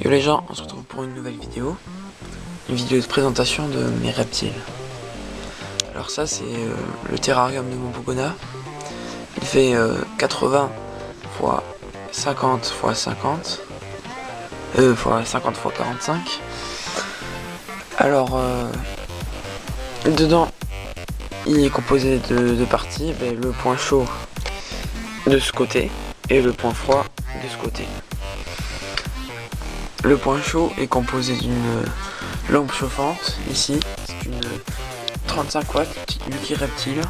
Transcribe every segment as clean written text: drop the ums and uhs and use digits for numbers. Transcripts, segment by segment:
Yo les gens, on se retrouve pour une nouvelle vidéo. Une vidéo de présentation de mes reptiles. Alors ça c'est le terrarium de mon Pogona. Il fait 80 x 50 x 50 50 x 45. Alors dedans il est composé de deux parties, le point chaud de ce côté et le point froid de ce côté. Le point chaud est composé d'une lampe chauffante, ici, c'est une 35 watts, petite Lucky Reptile.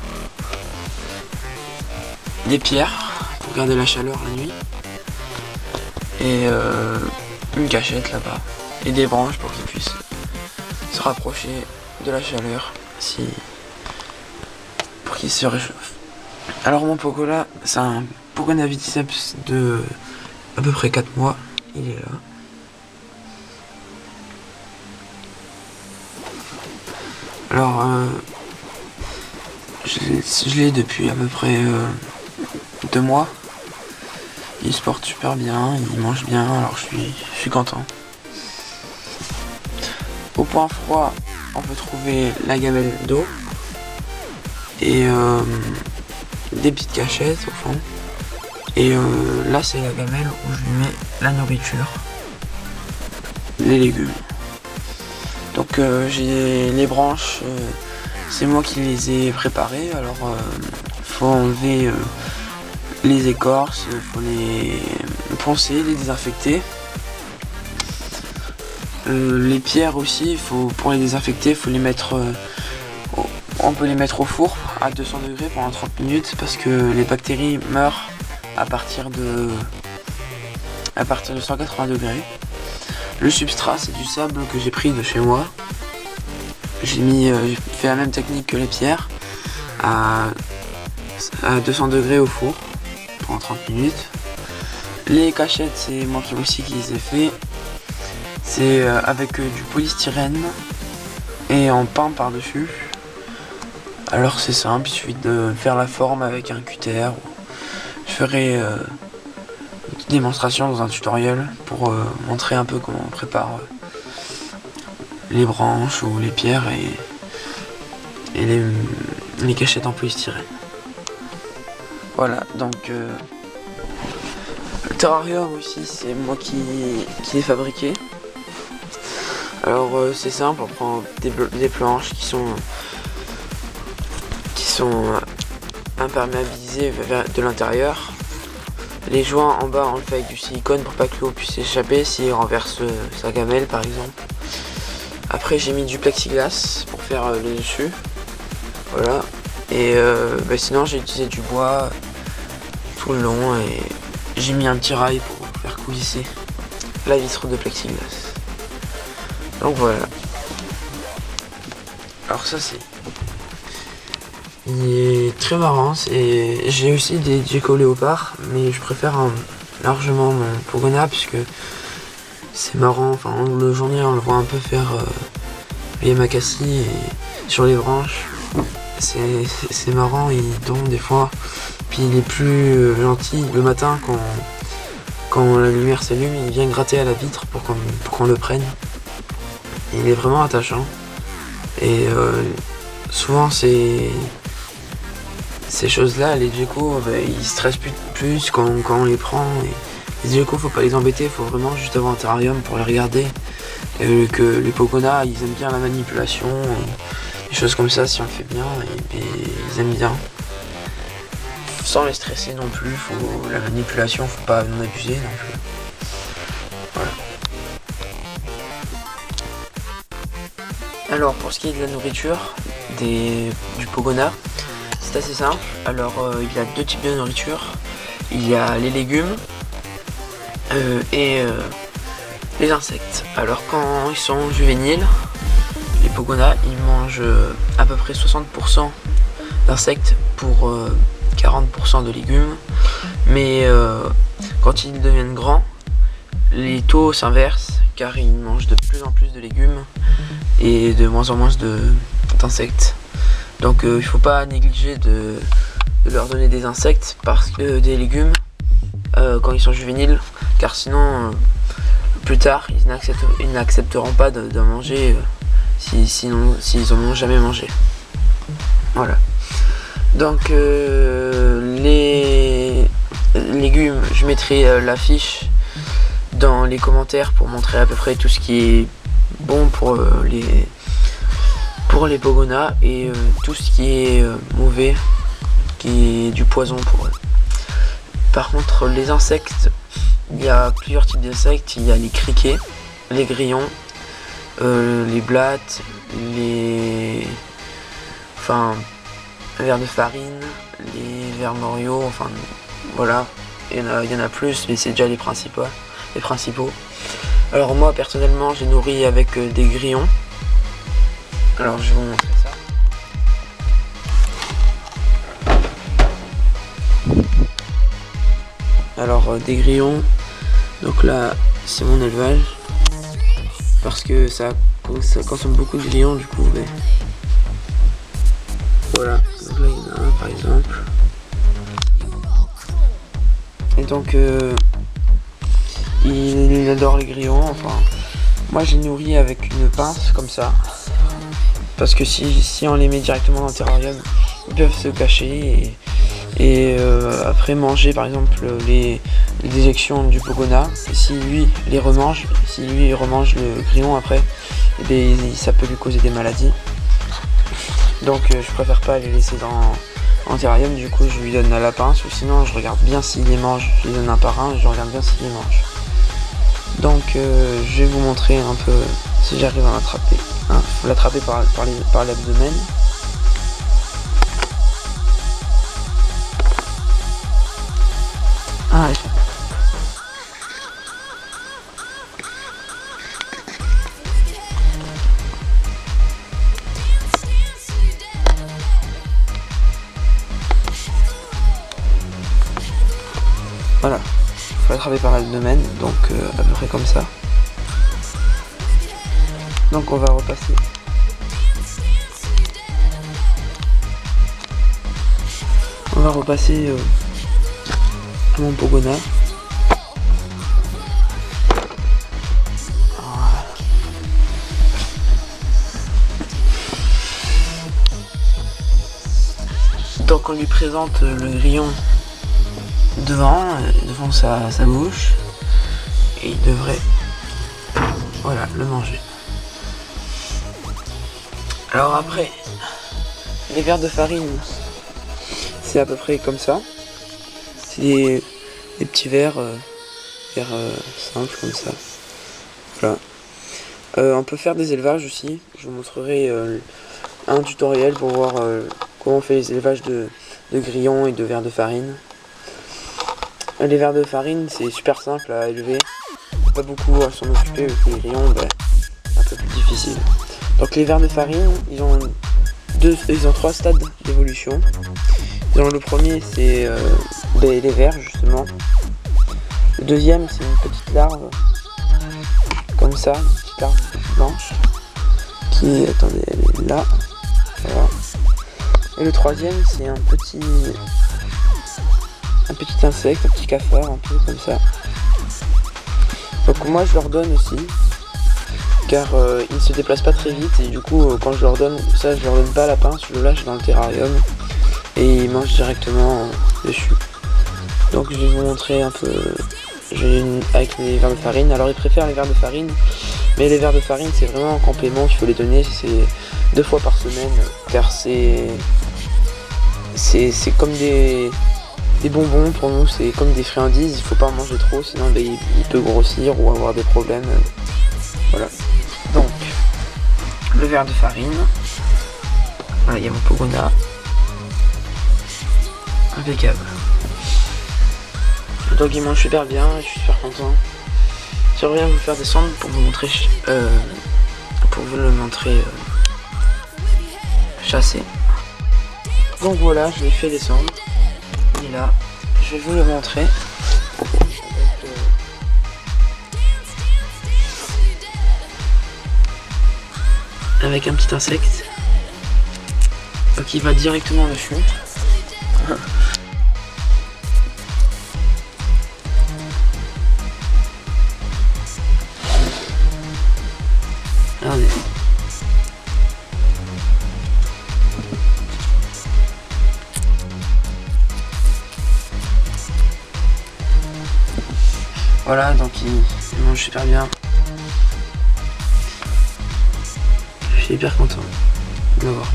Des pierres pour garder la chaleur la nuit. Et une cachette là-bas. Et des branches pour qu'ils puissent se rapprocher de la chaleur pour qu'ils se réchauffent. Alors mon Pogona, c'est un Pogona Viticeps de à peu près 4 mois. Il est là. Alors, je l'ai depuis à peu près 2 mois. Il se porte super bien, il mange bien, alors je suis content. Au point froid, on peut trouver la gamelle d'eau et des petites cachettes au fond. Et là, c'est la gamelle où je lui mets la nourriture, les légumes. Donc j'ai les branches, c'est moi qui les ai préparées, alors faut enlever les écorces, faut les poncer, les désinfecter. Les pierres aussi, pour les désinfecter, faut les mettre, on peut les mettre au four à 200 degrés pendant 30 minutes parce que les bactéries meurent à partir de 180 degrés. Le substrat, c'est du sable que j'ai pris de chez moi. J'ai fait la même technique que les pierres à 200 degrés au four pendant 30 minutes. Les cachettes, c'est moi qui les ai fait. C'est avec du polystyrène et en peint par-dessus. Alors c'est simple, il suffit de faire la forme avec un cutter. Je ferai démonstration dans un tutoriel pour montrer un peu comment on prépare les branches ou les pierres et les cachettes en polystyrène. Voilà, donc le terrarium aussi c'est moi qui l'ai fabriqué. Alors c'est simple, on prend des planches qui sont imperméabilisées de l'intérieur. Les joints en bas on le fait avec du silicone pour pas que l'eau puisse échapper s'il renverse sa gamelle par exemple. Après j'ai mis du plexiglas pour faire le dessus. Voilà. Et sinon j'ai utilisé du bois tout le long et j'ai mis un petit rail pour faire coulisser la vitre de plexiglas. Donc voilà. Alors ça il est très marrant, j'ai aussi des gecko léopards, mais je préfère largement mon Pogona puisque c'est marrant, enfin le journée on le voit un peu faire les macassis et sur les branches, c'est marrant, il tombe des fois, puis il est plus gentil le matin quand la lumière s'allume, il vient gratter à la vitre pour qu'on le prenne. Il est vraiment attachant et souvent ces choses là, les geckos ils stressent plus quand on les prend. Et les geckos faut pas les embêter, faut vraiment juste avoir un terrarium pour les regarder. Et que les Pogona ils aiment bien la manipulation, des choses comme ça, si on le fait bien, et ils aiment bien. Sans les stresser non plus, la manipulation faut pas en abuser non plus. Voilà. Alors pour ce qui est de la nourriture du Pogona, c'est assez simple. Alors il y a deux types de nourriture. Il y a les légumes et les insectes. Alors quand ils sont juvéniles, les Pogona ils mangent à peu près 60% d'insectes pour 40% de légumes. Mais quand ils deviennent grands, les taux s'inversent car ils mangent de plus en plus de légumes et de moins en moins d'insectes. Donc il faut pas négliger de leur donner des insectes des légumes quand ils sont juvéniles, car sinon plus tard, ils n'accepteront pas d'en manger sinon s'ils en ont jamais mangé. Voilà. Donc les légumes, je mettrai l'affiche dans les commentaires pour montrer à peu près tout ce qui est bon pour les Pogona et tout ce qui est mauvais, qui est du poison pour eux. Par contre, les insectes, il y a plusieurs types d'insectes. Il y a les criquets, les grillons, les blattes, les vers de farine, les vers moriaux, enfin voilà, il y en a plus, mais c'est déjà les principaux. Alors moi personnellement, j'ai nourri avec des grillons. Alors je vais vous montrer ça. Alors des grillons, donc là c'est mon élevage, parce que ça consomme beaucoup de grillons du coup. Mais... voilà, donc là il y en a un par exemple. Et donc il adore les grillons, enfin moi j'ai nourri avec une pince comme ça. Parce que si on les met directement dans le terrarium, ils peuvent se cacher et après manger par exemple les déjections du Pogona. Et si lui il remange le grillon après, et bien, ça peut lui causer des maladies. Donc je préfère pas les laisser dans le terrarium, du coup je lui donne à la pince, ou sinon je regarde bien s'il les mange, je lui donne un par un et je regarde bien s'il les mange. Donc je vais vous montrer un peu si j'arrive à l'attraper. Faut l'attraper par l'abdomen. Voilà, faut l'attraper par l'abdomen, donc à peu près comme ça. Donc on va repasser. On va repasser à mon Pogona. Donc on lui présente le grillon devant sa bouche et il devrait le manger. Alors après, les vers de farine, c'est à peu près comme ça. C'est des petits vers simples comme ça. Voilà. On peut faire des élevages aussi. Je vous montrerai un tutoriel pour voir comment on fait les élevages de grillons et de vers de farine. Les vers de farine, c'est super simple à élever. Pas beaucoup à s'en occuper, avec les grillons, un peu plus difficile. Donc les vers de farine, ils ont 3 stades d'évolution. Le premier, c'est les vers justement. Le deuxième, c'est une petite larve comme ça, une petite larve blanche qui, attendez, elle est là. Voilà. Et le troisième, c'est un petit insecte, un petit cafard, un peu comme ça. Donc moi je leur donne aussi, car ils ne se déplacent pas très vite, et du coup quand je leur donne ça, je leur donne pas la pince, je le lâche dans le terrarium et ils mangent directement dessus. Donc je vais vous montrer un peu avec les vers de farine. Alors ils préfèrent les vers de farine, mais les vers de farine c'est vraiment un complément qu'il faut les donner, c'est 2 fois par semaine, car c'est comme des bonbons pour nous, c'est comme des friandises, il faut pas en manger trop, sinon il peut grossir ou avoir des problèmes. Voilà. Donc, le vers de farine. Voilà, il y a mon Pogona. Impeccable. Donc il mange super bien, je suis super content. J'aimerais bien vous faire descendre pour vous montrer chasser. Donc voilà, je l'ai fait descendre. Il est là, je vais vous le montrer. Avec un petit insecte. Donc il va directement dessus. Voilà, donc il mange super bien. Je suis hyper content de l'avoir.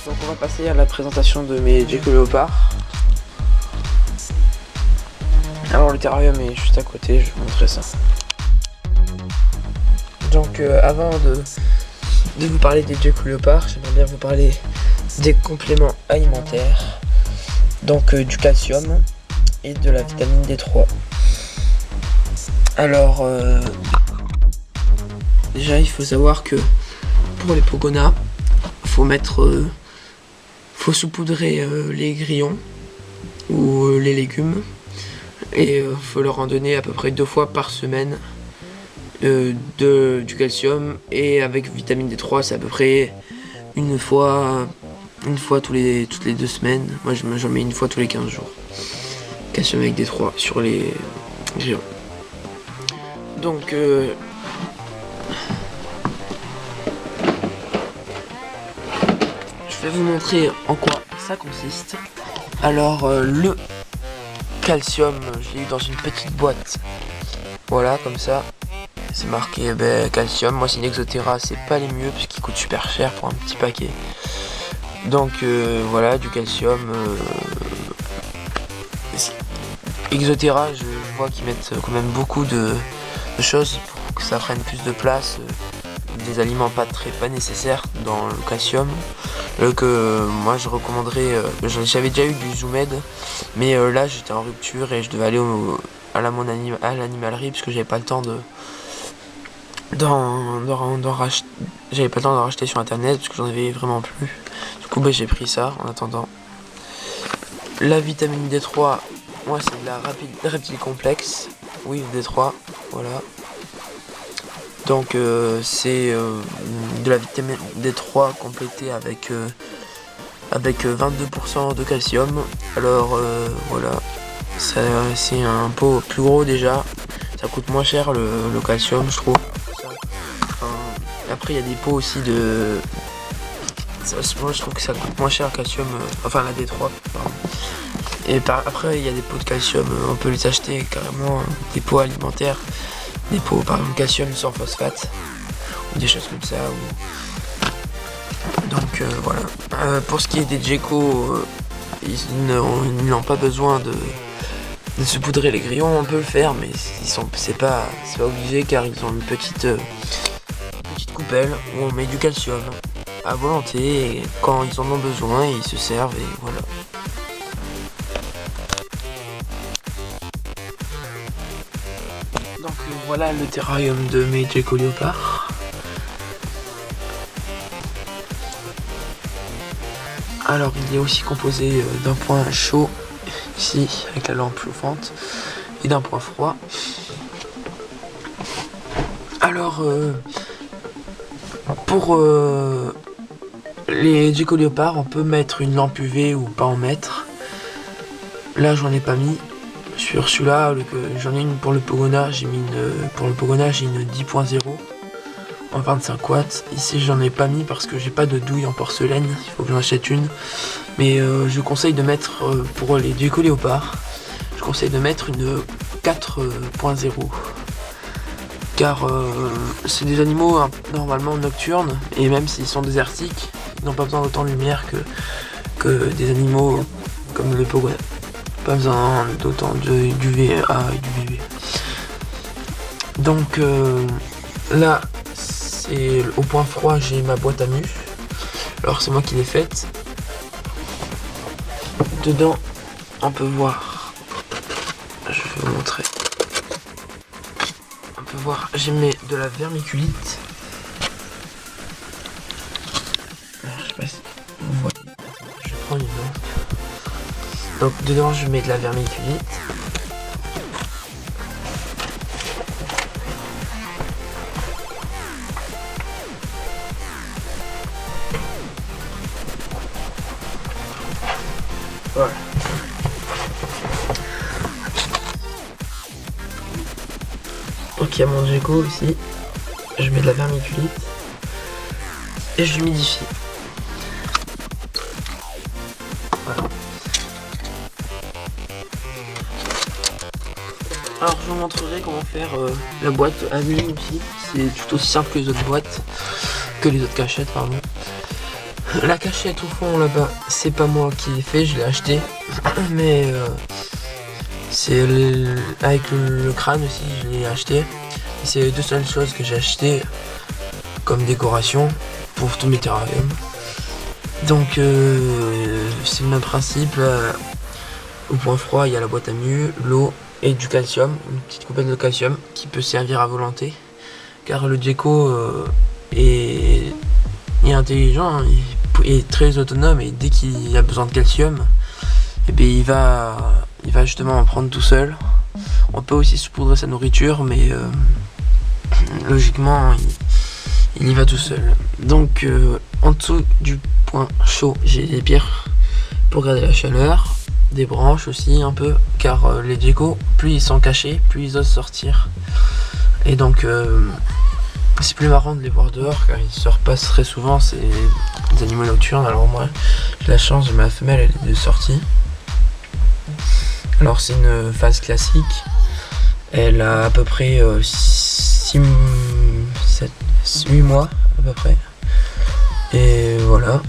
Donc on va passer à la présentation de mes geckos léopards. Alors le terrarium est juste à côté, je vais vous montrer ça. Donc avant de vous parler des geckos léopards, j'aimerais bien vous parler des compléments alimentaires. Donc du calcium et de la vitamine D3. Alors déjà il faut savoir que pour les pogonas, faut saupoudrer les grillons ou les légumes et faut leur en donner à peu près 2 fois par semaine du calcium, et avec vitamine D3 c'est à peu près une fois toutes les 2 semaines. Moi j'en mets une fois tous les 15 jours. Calcium avec D3 sur les grillons. Donc je vais vous montrer en quoi ça consiste. Alors le calcium, je l'ai eu dans une petite boîte. Voilà, comme ça. C'est marqué calcium. Moi c'est une Exotera, c'est pas les mieux parce qu'ils coûtent super cher pour un petit paquet. Donc voilà, du calcium. Exotera, je vois qu'ils mettent quand même beaucoup de choses pour que ça prenne plus de place. Des aliments pas nécessaires dans le calcium. Que moi je recommanderais. J'avais déjà eu du Zoomed, mais là j'étais en rupture et je devais aller à l'animalerie parce que j'avais pas le temps d'en racheter. J'avais pas le temps d'en racheter sur internet parce que j'en avais vraiment plus. Du coup j'ai pris ça en attendant. La vitamine D3, moi c'est de la Reptile Complexe. Oui, D3, voilà. Donc c'est de la vitamine D3 complétée avec 22% de calcium. Alors voilà, c'est un pot plus gros déjà. Ça coûte moins cher le calcium, je trouve. Après il y a des pots aussi de... Moi je trouve que ça coûte moins cher le calcium, enfin la D3 pardon. Et après il y a des pots de calcium, on peut les acheter carrément, des pots alimentaires, des pots par exemple calcium sans phosphate, ou des choses comme ça. Donc voilà. Pour ce qui est des geckos, ils n'ont pas besoin de se poudrer les grillons, on peut le faire, mais c'est pas obligé car ils ont une petite coupelle où on met du calcium à volonté et quand ils en ont besoin ils se servent et voilà. Donc voilà le terrarium de mes geckos léopards. Alors il est aussi composé d'un point chaud ici avec la lampe chauffante et d'un point froid. Alors pour les geckos léopards on peut mettre une lampe UV ou pas en mettre. Là j'en ai pas mis. Sur celui-là, j'en ai une pour le Pogona, j'ai une 10.0 en 25 watts. Ici j'en ai pas mis parce que j'ai pas de douille en porcelaine, il faut que j'en achète une. Mais je conseille de mettre, pour les geckos léopards, je conseille de mettre une 4.0. Car c'est des animaux normalement nocturnes, et même s'ils sont désertiques, ils n'ont pas besoin d'autant de lumière que des animaux comme le Pogona. Pas besoin d'autant d'UVA et d'UVB. Donc là, c'est au point froid, j'ai ma boîte à mûches. Alors c'est moi qui l'ai faite. Dedans, on peut voir. Je vais vous montrer. On peut voir, j'ai mis de la vermiculite. Alors, je sais pas si vous voyez. Je vais prendre une lampe. Donc dedans je mets de la vermiculite. Voilà. Donc il y a mon gecko ici. Je mets de la vermiculite. Et je l'humidifie. Voilà. Alors je vous montrerai comment faire la boîte à mue aussi. C'est tout aussi simple que les autres boîtes, que les autres cachettes pardon. La cachette au fond là-bas, c'est pas moi qui l'ai fait, je l'ai acheté. Mais c'est avec le crâne aussi, je l'ai acheté. C'est les deux seules choses que j'ai acheté comme décoration pour tout mes terrariums. Donc c'est le même principe. Au point froid, il y a la boîte à mue, l'eau et du calcium, une petite coupelle de calcium qui peut servir à volonté. Car le gecko est intelligent, il est très autonome et dès qu'il a besoin de calcium, et bien il va justement en prendre tout seul. On peut aussi saupoudrer sa nourriture, mais logiquement il y va tout seul. Donc en dessous du point chaud, j'ai des pierres pour garder la chaleur, des branches aussi un peu, car les geckos, plus ils sont cachés, plus ils osent sortir. Et donc c'est plus marrant de les voir dehors car ils sortent pas très souvent, c'est des animaux nocturnes. Alors moi j'ai la chance, ma femelle elle est de sortie. Alors c'est une phase classique, elle a à peu près 8 mois à peu près. Et voilà.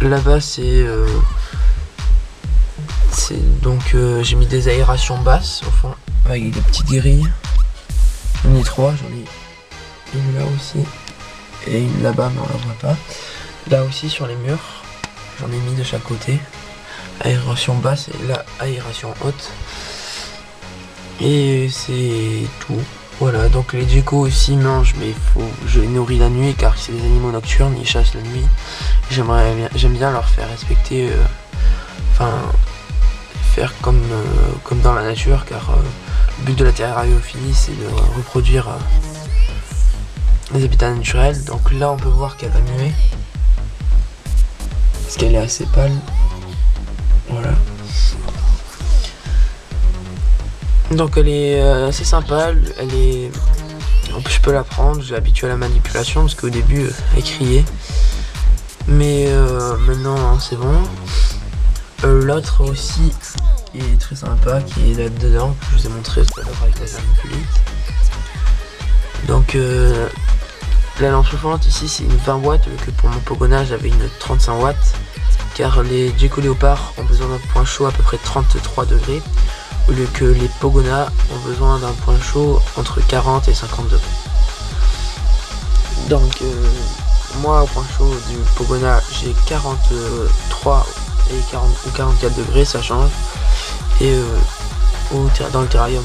Là-bas c'est donc j'ai mis des aérations basses au fond avec des petites grilles. J'en ai 3, j'en ai une là aussi et une là-bas mais on la voit pas. Là aussi sur les murs, j'en ai mis de chaque côté. Aération basse et là aération haute. Et c'est tout. Voilà, donc les geckos aussi mangent, mais je les nourris la nuit car c'est des animaux nocturnes, ils chassent la nuit. J'aime bien leur faire respecter, faire comme dans la nature, car le but de la terrariophilie c'est de reproduire les habitats naturels. Donc là on peut voir qu'elle va muer parce qu'elle est assez pâle. Voilà. Donc elle est assez sympa, je peux la prendre, j'ai habitué à la manipulation parce qu'au début elle criait. Mais maintenant c'est bon. L'autre aussi qui est très sympa, qui est là-dedans, que je vous ai montré tout à l'heure avec la vermiculite. Donc la lampe chauffante ici c'est une 20 watts, que pour mon pogona j'avais une 35 watts. Car les geckos léopards ont besoin d'un point chaud à peu près 33 degrés, au lieu que les pogonas ont besoin d'un point chaud entre 40 et 50 degrés. Donc moi au point chaud du pogona j'ai 43 et 40 ou 44 degrés, ça change. Et dans le terrarium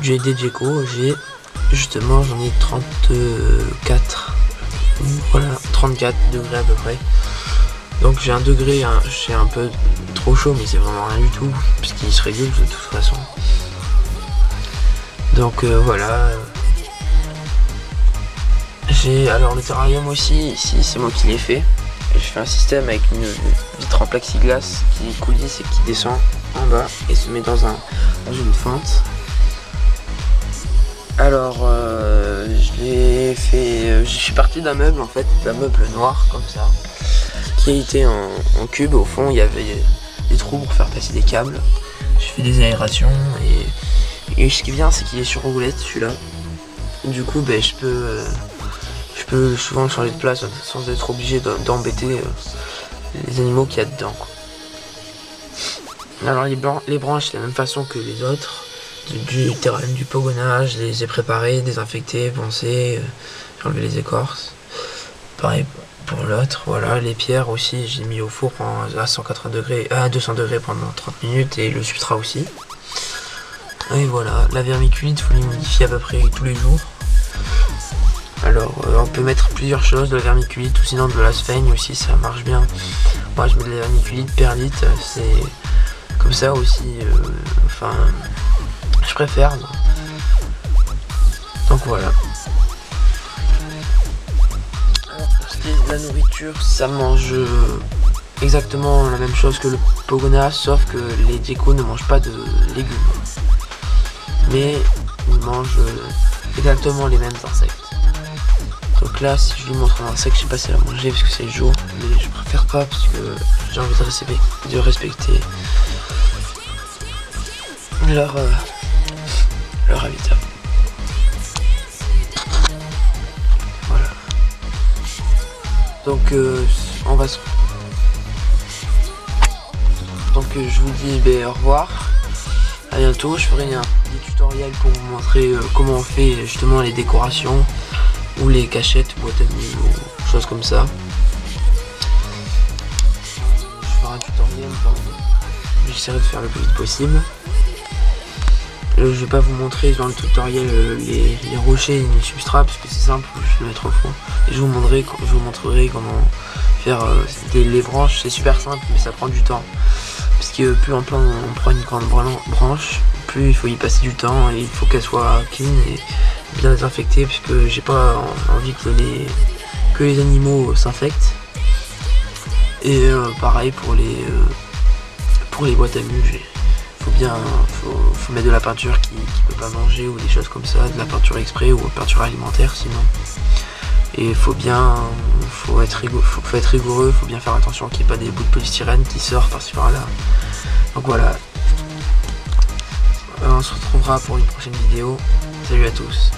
des geckos, j'en ai 34, voilà, 34 degrés à peu près. Donc j'ai un degré, j'ai un peu trop chaud, mais c'est vraiment rien du tout, puisqu'il se régule de toute façon. Donc voilà. Alors le terrarium aussi, ici c'est moi qui l'ai fait. J'ai fait un système avec une vitre en plexiglas qui coulisse et qui descend en bas et se met dans une fente. Alors je suis parti d'un meuble en fait, d'un meuble noir comme ça, qui a été en cube. Au fond il y avait des trous pour faire passer des câbles. J'ai fait des aérations et ce qui est bien c'est qu'il est sur roulette celui-là. Du coup je peux souvent changer de place sans être obligé d'embêter les animaux qu'il y a dedans. Alors les branches c'est la même façon que les autres. Du terrarium du pogona, je les ai préparés, désinfectés, poncés, j'ai enlevé les écorces. Pareil pour l'autre, voilà. Les pierres aussi, j'ai mis au four à 180 degrés, à 200 degrés pendant 30 minutes et le substrat aussi. Et voilà, la vermiculite, il faut les modifier à peu près tous les jours. Alors on peut mettre plusieurs choses, de la vermiculite ou sinon de la sphaigne aussi, ça marche bien. Moi je mets de la vermiculite, perlite, c'est comme ça aussi, je préfère. Donc voilà. Alors pour ce qui est de la nourriture, ça mange exactement la même chose que le pogona, sauf que les geckos ne mangent pas de légumes. Mais ils mangent exactement les mêmes insectes. Donc là, si je lui montre un insecte, je sais pas si elle a mangé parce que c'est le jour, mais je préfère pas parce que j'ai envie de respecter leur habitat. Voilà. Donc on va se... Donc je vous dis au revoir. À bientôt. Je ferai un petit tutoriel pour vous montrer comment on fait justement les décorations ou les cachettes, boîtes à nuit ou choses comme ça. Je ferai un tutoriel. J'essaierai de faire le plus vite possible. Je vais pas vous montrer dans le tutoriel les rochers et les substrats parce que c'est simple, je vais le mettre au fond. Et je vous montrerai comment faire les branches. C'est super simple mais ça prend du temps. Parce que plus on prend une grande branche, plus il faut y passer du temps et il faut qu'elle soit clean et bien désinfectée puisque j'ai pas envie que les animaux s'infectent. Et pareil pour les boîtes à mules. Faut mettre de la peinture qui peut pas manger ou des choses comme ça, de la peinture exprès ou peinture alimentaire sinon. Et faut être rigoureux, faut bien faire attention qu'il n'y ait pas des bouts de polystyrène qui sortent par-ci par-là. Donc voilà. On se retrouvera pour une prochaine vidéo. Salut à tous.